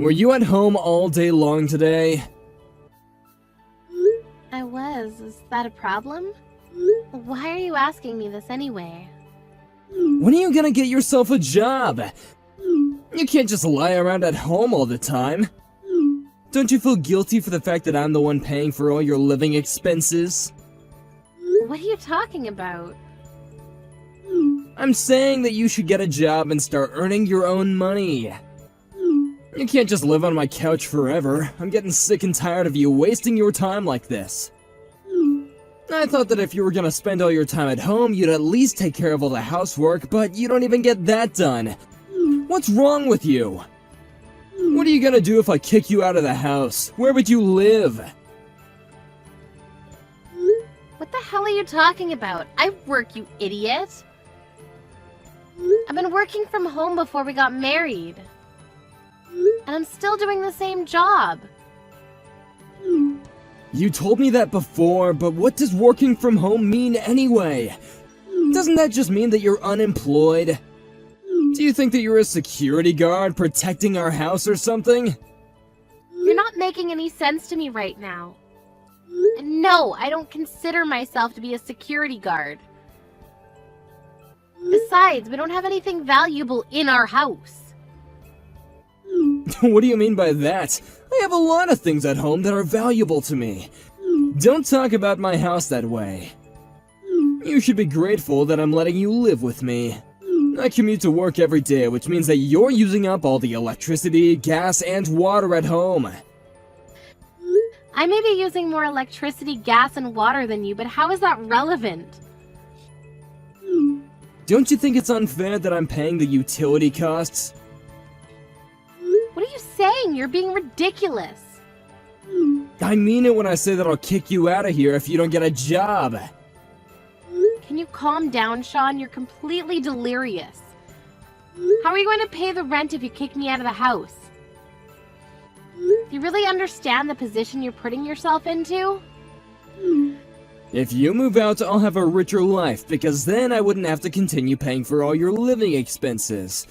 Were you at home all day long today? I was. Is that a problem? Why are you asking me this anyway? When are you gonna get yourself a job? You can't just lie around at home all the time. Don't you feel guilty for the fact that I'm the one paying for all your living expenses? What are you talking about? I'm saying that you should get a job and start earning your own money. You can't just live on my couch forever. I'm getting sick and tired of you wasting your time like this. I thought that if you were gonna spend all your time at home, you'd at least take care of all the housework, but you don't even get that done. What's wrong with you? What are you gonna do if I kick you out of the house? Where would you live? What the hell are you talking about? I work, you idiot! I've been working from home before we got married. And I'm still doing the same job. You told me that before, but what does working from home mean anyway? Doesn't that just mean that you're unemployed? Do you think that you're a security guard protecting our house or something? You're not making any sense to me right now. And no, I don't consider myself to be a security guard. Besides, we don't have anything valuable in our house. What do you mean by that? I have a lot of things at home that are valuable to me. Don't talk about my house that way. You should be grateful that I'm letting you live with me. I commute to work every day, which means that you're using up all the electricity, gas, and water at home. I may be using more electricity, gas, and water than you, but how is that relevant? Don't you think it's unfair that I'm paying the utility costs? What are you saying? You're being ridiculous. I mean it when I say that I'll kick you out of here if you don't get a job. Can you calm down, Sean? You're completely delirious. How are you going to pay the rent if you kick me out of the house? Do you really understand the position you're putting yourself into? If you move out, I'll have a richer life, because then I wouldn't have to continue paying for all your living expenses.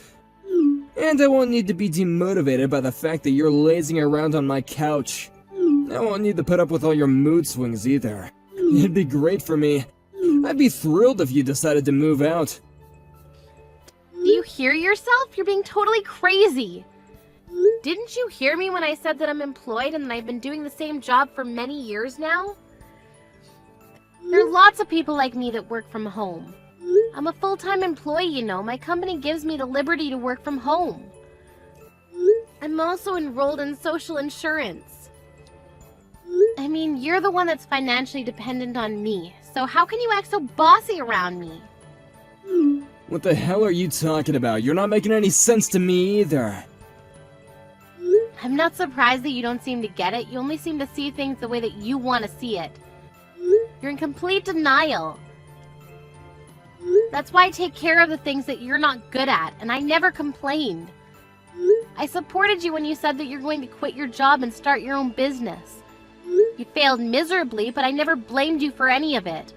And I won't need to be demotivated by the fact that you're lazing around on my couch. I won't need to put up with all your mood swings either. It'd be great for me. I'd be thrilled if you decided to move out. Do you hear yourself? You're being totally crazy. Didn't you hear me when I said that I'm employed and that I've been doing the same job for many years now? There are lots of people like me that work from home. I'm a full-time employee, you know. My company gives me the liberty to work from home. I'm also enrolled in social insurance. I mean, you're the one that's financially dependent on me, so how can you act so bossy around me? What the hell are you talking about? You're not making any sense to me either. I'm not surprised that you don't seem to get it. You only seem to see things the way that you want to see it. You're in complete denial. That's why I take care of the things that you're not good at, and I never complained. I supported you when you said that you're going to quit your job and start your own business. You failed miserably, but I never blamed you for any of it.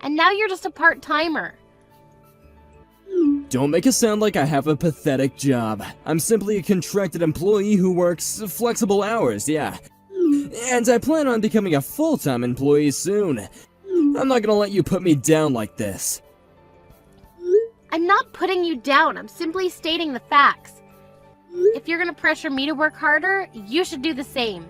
And now you're just a part-timer. Don't make it sound like I have a pathetic job. I'm simply a contracted employee who works flexible hours, yeah. And I plan on becoming a full-time employee soon. I'm not gonna let you put me down like this. I'm not putting you down. I'm simply stating the facts. If you're gonna pressure me to work harder, you should do the same.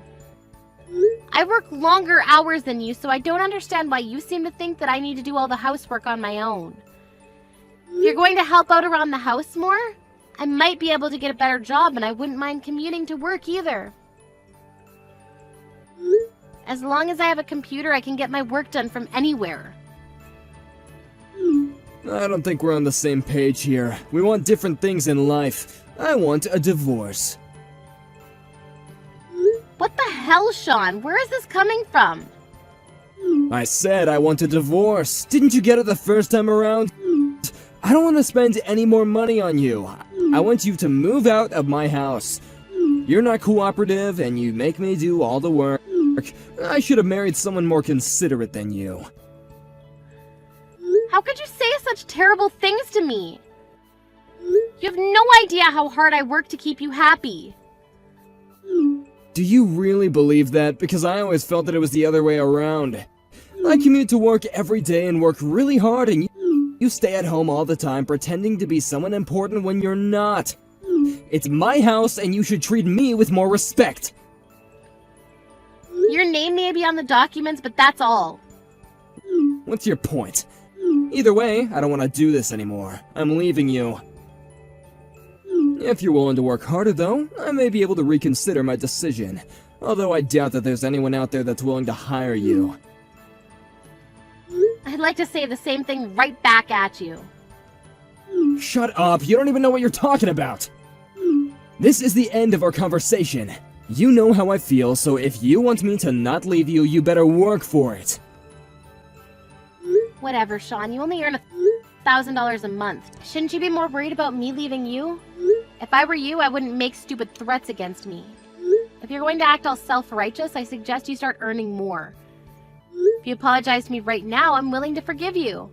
I work longer hours than you, so I don't understand why you seem to think that I need to do all the housework on my own. If you're going to help out around the house more, I might be able to get a better job, and I wouldn't mind commuting to work either. As long as I have a computer, I can get my work done from anywhere. I don't think we're on the same page here. We want different things in life. I want a divorce. What the hell, Sean? Where is this coming from? I said I want a divorce. Didn't you get it the first time around? I don't want to spend any more money on you. I want you to move out of my house. You're not cooperative and you make me do all the work. I should have married someone more considerate than you. How could you say such terrible things to me? You have no idea how hard I work to keep you happy. Do you really believe that? Because I always felt that it was the other way around. I commute to work every day and work really hard, and you stay at home all the time pretending to be someone important when you're not. It's my house, and you should treat me with more respect. Your name may be on the documents, but that's all. What's your point? Either way, I don't want to do this anymore. I'm leaving you. If you're willing to work harder, though, I may be able to reconsider my decision. Although I doubt that there's anyone out there that's willing to hire you. I'd like to say the same thing right back at you. Shut up, you don't even know what you're talking about! This is the end of our conversation. You know how I feel, so if you want me to not leave you, you better work for it. Whatever, Sean, you only earn $1,000 a month. Shouldn't you be more worried about me leaving you? If I were you, I wouldn't make stupid threats against me. If you're going to act all self-righteous, I suggest you start earning more. If you apologize to me right now, I'm willing to forgive you.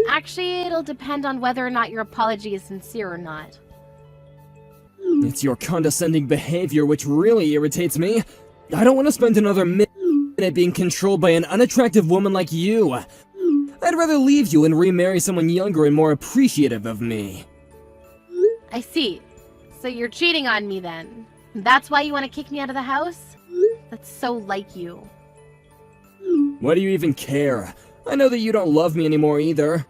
Actually, it'll depend on whether or not your apology is sincere or not. It's your condescending behavior which really irritates me. I don't want to spend another minute being controlled by an unattractive woman like you. I'd rather leave you and remarry someone younger and more appreciative of me. I see. So you're cheating on me then. That's why you want to kick me out of the house? That's so like you. Why do you even care? I know that you don't love me anymore either.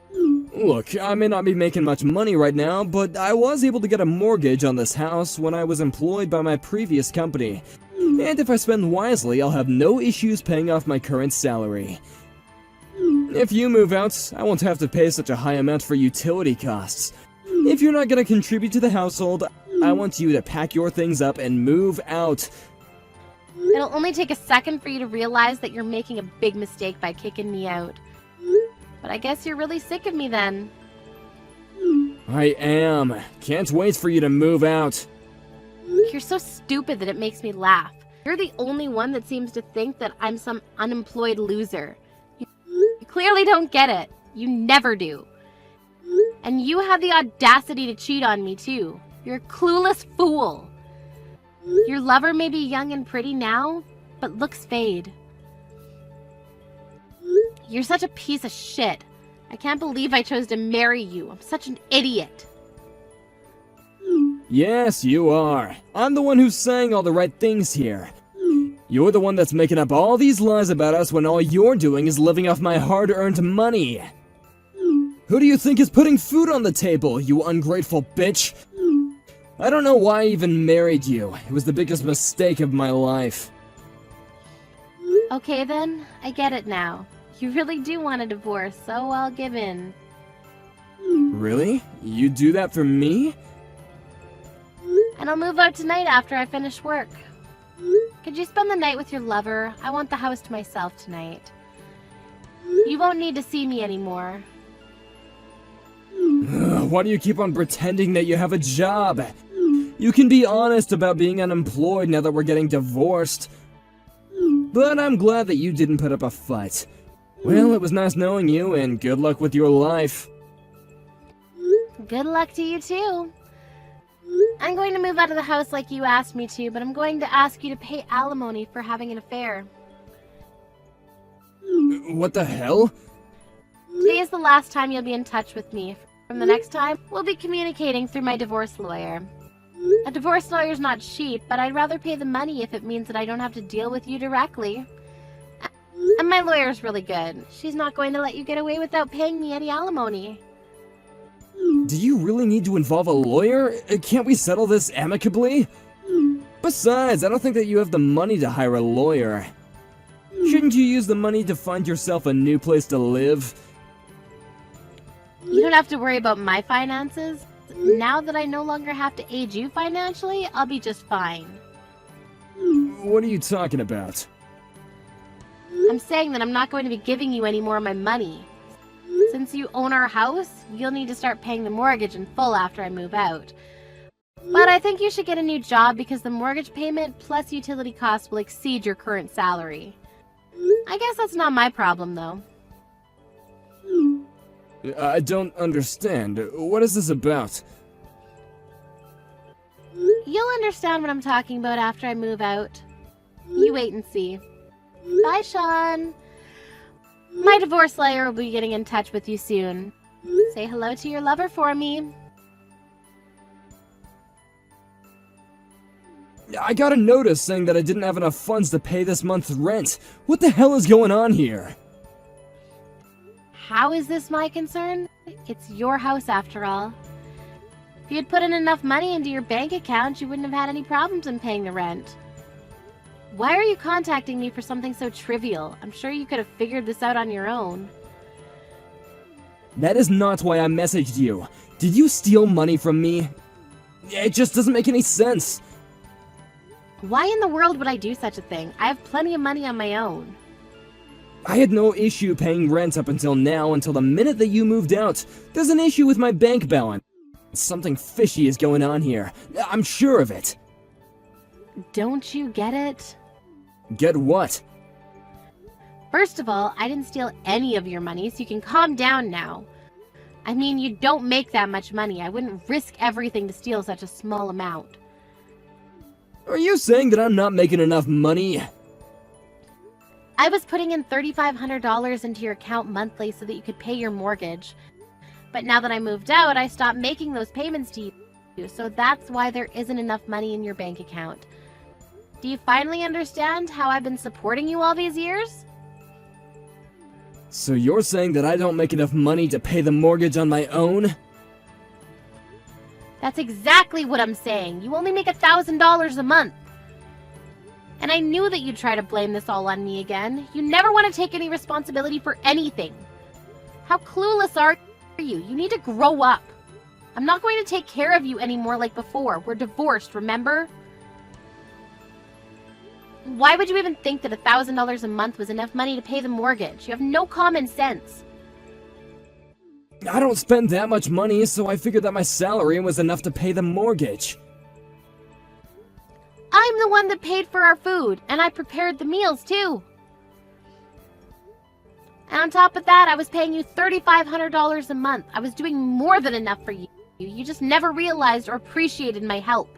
Look, I may not be making much money right now, but I was able to get a mortgage on this house when I was employed by my previous company. And if I spend wisely, I'll have no issues paying off my current salary. If you move out, I won't have to pay such a high amount for utility costs. If you're not going to contribute to the household, I want you to pack your things up and move out. It'll only take a second for you to realize that you're making a big mistake by kicking me out. But I guess you're really sick of me then. I am. Can't wait for you to move out. You're so stupid that it makes me laugh. You're the only one that seems to think that I'm some unemployed loser. You clearly don't get it. You never do. And you have the audacity to cheat on me too. You're a clueless fool. Your lover may be young and pretty now, but looks fade. You're such a piece of shit. I can't believe I chose to marry you. I'm such an idiot. Yes, you are. I'm the one who's saying all the right things here. You're the one that's making up all these lies about us when all you're doing is living off my hard-earned money. Who do you think is putting food on the table, you ungrateful bitch? I don't know why I even married you. It was the biggest mistake of my life. Okay then, I get it now. You really do want a divorce, so I'll give in. Really? You do that for me? And I'll move out tonight after I finish work. Could you spend the night with your lover? I want the house to myself tonight. You won't need to see me anymore. Why do you keep on pretending that you have a job? You can be honest about being unemployed now that we're getting divorced. But I'm glad that you didn't put up a fight. Well, it was nice knowing you, and good luck with your life. Good luck to you too. I'm going to move out of the house like you asked me to, but I'm going to ask you to pay alimony for having an affair. What the hell? Today is the last time you'll be in touch with me. From the next time, we'll be communicating through my divorce lawyer. A divorce lawyer's not cheap, but I'd rather pay the money if it means that I don't have to deal with you directly. And my lawyer's really good. She's not going to let you get away without paying me any alimony. Do you really need to involve a lawyer? Can't we settle this amicably? Besides, I don't think that you have the money to hire a lawyer. Shouldn't you use the money to find yourself a new place to live? You don't have to worry about my finances. Now that I no longer have to aid you financially, I'll be just fine. What are you talking about? I'm saying that I'm not going to be giving you any more of my money. Since you own our house, you'll need to start paying the mortgage in full after I move out. But I think you should get a new job because the mortgage payment plus utility costs will exceed your current salary. I guess that's not my problem, though. I don't understand. What is this about? You'll understand what I'm talking about after I move out. You wait and see. Bye, Sean. My divorce lawyer will be getting in touch with you soon. Say hello to your lover for me. I got a notice saying that I didn't have enough funds to pay this month's rent. What the hell is going on here? How is this my concern? It's your house after all. If you had put in enough money into your bank account, you wouldn't have had any problems in paying the rent. Why are you contacting me for something so trivial? I'm sure you could have figured this out on your own. That is not why I messaged you. Did you steal money from me? It just doesn't make any sense. Why in the world would I do such a thing? I have plenty of money on my own. I had no issue paying rent up until now, until the minute that you moved out. There's an issue with my bank balance. Something fishy is going on here. I'm sure of it. Don't you get it? Get what? First of all, I didn't steal any of your money, so you can calm down now. I mean, you don't make that much money. I wouldn't risk everything to steal such a small amount. Are you saying that I'm not making enough money? I was putting in $3,500 into your account monthly so that you could pay your mortgage. But now that I moved out, I stopped making those payments to you, so that's why there isn't enough money in your bank account. Do you finally understand how I've been supporting you all these years? So you're saying that I don't make enough money to pay the mortgage on my own? That's exactly what I'm saying. You only make $1,000 a month. And I knew that you'd try to blame this all on me again. You never want to take any responsibility for anything. How clueless are you? You need to grow up. I'm not going to take care of you anymore like before. We're divorced, remember? Why would you even think that $1,000 a month was enough money to pay the mortgage? You have no common sense. I don't spend that much money, so I figured that my salary was enough to pay the mortgage. I'm the one that paid for our food, and I prepared the meals too. And on top of that, I was paying you $3,500 a month. I was doing more than enough for you. You just never realized or appreciated my help.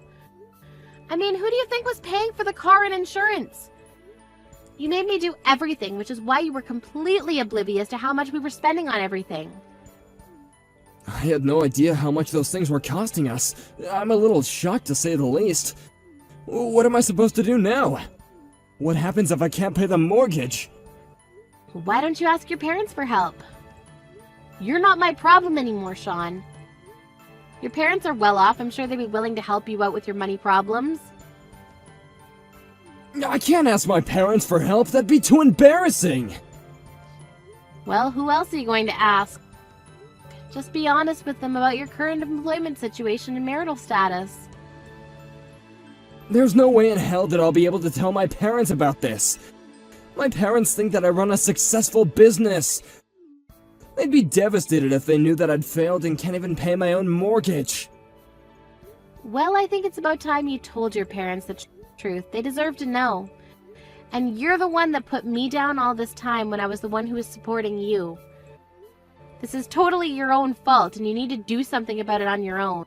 I mean, who do you think was paying for the car and insurance? You made me do everything, which is why you were completely oblivious to how much we were spending on everything. I had no idea how much those things were costing us. I'm a little shocked to say the least. What am I supposed to do now? What happens if I can't pay the mortgage? Why don't you ask your parents for help? You're not my problem anymore, Sean. Your parents are well off. I'm sure they'd be willing to help you out with your money problems. I can't ask my parents for help. That'd be too embarrassing. Well, who else are you going to ask? Just be honest with them about your current employment situation and marital status. There's no way in hell that I'll be able to tell my parents about this. My parents think that I run a successful business. They'd be devastated if they knew that I'd failed and can't even pay my own mortgage. Well, I think it's about time you told your parents the truth. They deserve to know. And you're the one that put me down all this time when I was the one who was supporting you. This is totally your own fault, and you need to do something about it on your own.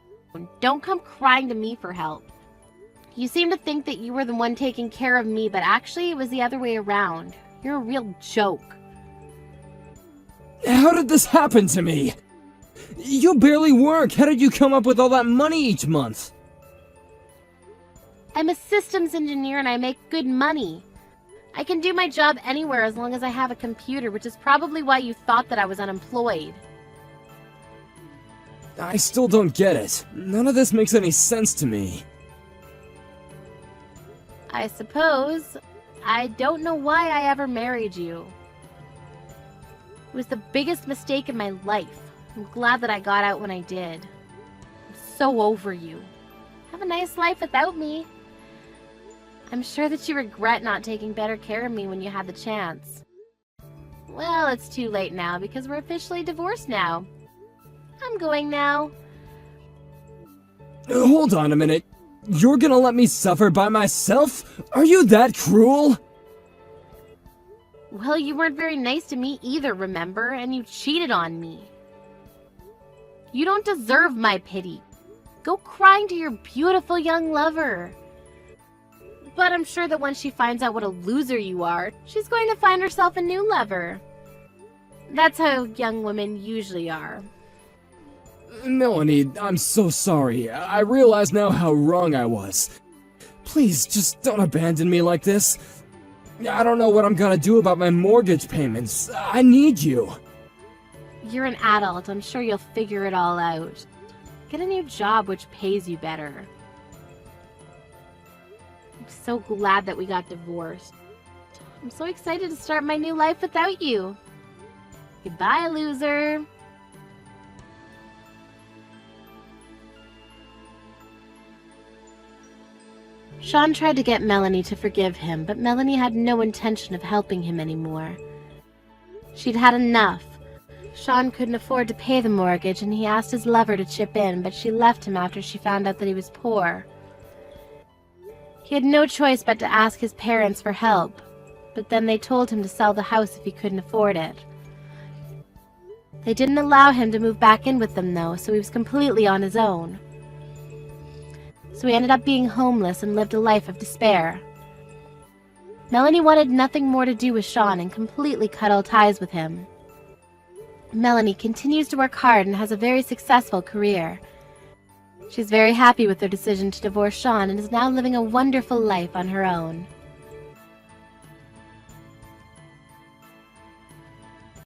Don't come crying to me for help. You seem to think that you were the one taking care of me, but actually it was the other way around. You're a real joke. How did this happen to me? You barely work. How did you come up with all that money each month? I'm a systems engineer and I make good money. I can do my job anywhere as long as I have a computer, which is probably why you thought that I was unemployed. I still don't get it. None of this makes any sense to me. I suppose. I don't know why I ever married you. It was the biggest mistake in my life. I'm glad that I got out when I did. I'm so over you. Have a nice life without me. I'm sure that you regret not taking better care of me when you had the chance. Well, it's too late now because we're officially divorced now. I'm going now. Hold on a minute. You're gonna let me suffer by myself? Are you that cruel? Well, you weren't very nice to me either, remember? And you cheated on me. You don't deserve my pity. Go crying to your beautiful young lover. But I'm sure that once she finds out what a loser you are, she's going to find herself a new lover. That's how young women usually are. Melanie, I'm so sorry. I realize now how wrong I was. Please, just don't abandon me like this. I don't know what I'm gonna do about my mortgage payments. I need you. You're an adult. I'm sure you'll figure it all out. Get a new job which pays you better. I'm so glad that we got divorced. I'm so excited to start my new life without you. Goodbye, loser. Sean tried to get Melanie to forgive him, but Melanie had no intention of helping him anymore. She'd had enough. Sean couldn't afford to pay the mortgage, and he asked his lover to chip in, but she left him after she found out that he was poor. He had no choice but to ask his parents for help, but then they told him to sell the house if he couldn't afford it. They didn't allow him to move back in with them, though, so he was completely on his own. So he ended up being homeless and lived a life of despair. Melanie wanted nothing more to do with Sean and completely cut all ties with him. Melanie continues to work hard and has a very successful career. She's very happy with her decision to divorce Sean and is now living a wonderful life on her own.